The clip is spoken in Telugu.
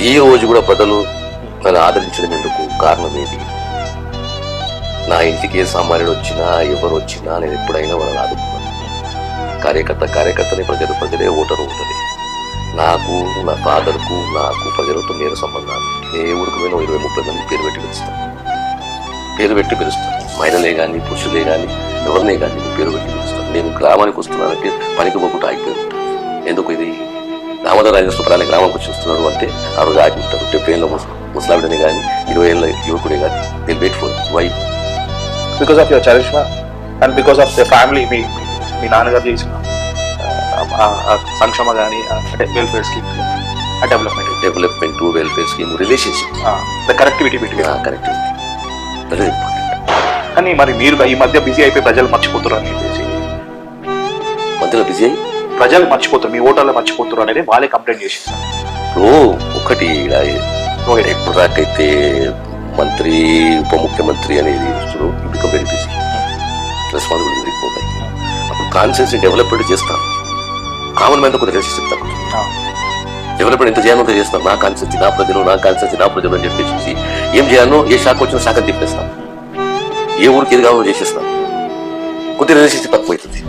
ఈ రోజు కూడా ప్రజలు నన్ను ఆదరించడం ఎందుకు కారణం ఏది? నా ఇంటికి ఏ సామాన్యుడు వచ్చినా ఎవరు వచ్చినా నేను ఎప్పుడైనా వాళ్ళని ఆదుకున్నాను. కార్యకర్తని ప్రజలే ఓటరు ఉంటుంది. నాకు నా ఫాదర్కు నాకు ప్రజలతో నేరు సంబంధాలు. ఏ ఊరికి పోయినా 20-30 మంది పేరు పెట్టి పిలుస్తాను. మహిళలే కానీ పురుషులే కానీ ఎవరినే కానీ పేరు పెట్టి పిలుస్తాను. నేను గ్రామానికి వస్తున్నానంటే పనికి పోకుండా ఆగిపోయి ఉంటాను. ఎందుకు ఇది దామోదర రాజేశ్వరాన్ని గ్రామానికి వచ్చి వస్తున్నాడు అంటే ఆ రోజు ఆగి ఉంటారు. 70 ఏళ్ళ ముసలావిడని కానీ 20 ఏళ్ళ యువకుడే కానీ దిల్ wait for why? Because of your charisma and because of the family. మీ నాన్నగారు చేసిన సంక్షేమ కానీ అంటే welfare scheme, development welfare scheme, relationship, the connectivity between. Connectivity very important. కానీ మరి మీరు ఈ మధ్య బిజీ అయిపోయి ప్రజలు మర్చిపోతారు అని చెప్పేసి మధ్యలో బిజీ అయ్యి ప్రజలు మర్చిపోతారు, మీ ఓటర్లు మర్చిపోతారు అనేది వాళ్ళే కంప్లైంట్ చేసేసారు. ఒకటి ఎప్పుడు దాకైతే మంత్రి ఉప ముఖ్యమంత్రి అనేది వస్తున్నారు, బికమ్ వెరీ బిజీ, రెస్పాన్సిబిలిటీ పెరిగిపోతాయి. అప్పుడు కాన్స్టిట్యూన్సీ డెవలప్మెంట్ చేస్తాను, కామన్ మ్యాన్ కొద్దిగా రిలేషన్షిప్ తగ్గుతుంది. డెవలప్మెంట్ ఎంత చేయాలో చేస్తాను, నా కాన్స్టిట్యూన్సీ నా ప్రజలు అని చెప్పేసి ఏం చేయాలో ఏ శాఖ వచ్చిన శాఖ తిప్పేస్తాను, ఏ ఊరికి ఏది కావాలో చేసేస్తాను. కొద్దిగా రిలేషన్షిప్ తక్కువ అవుతుంది.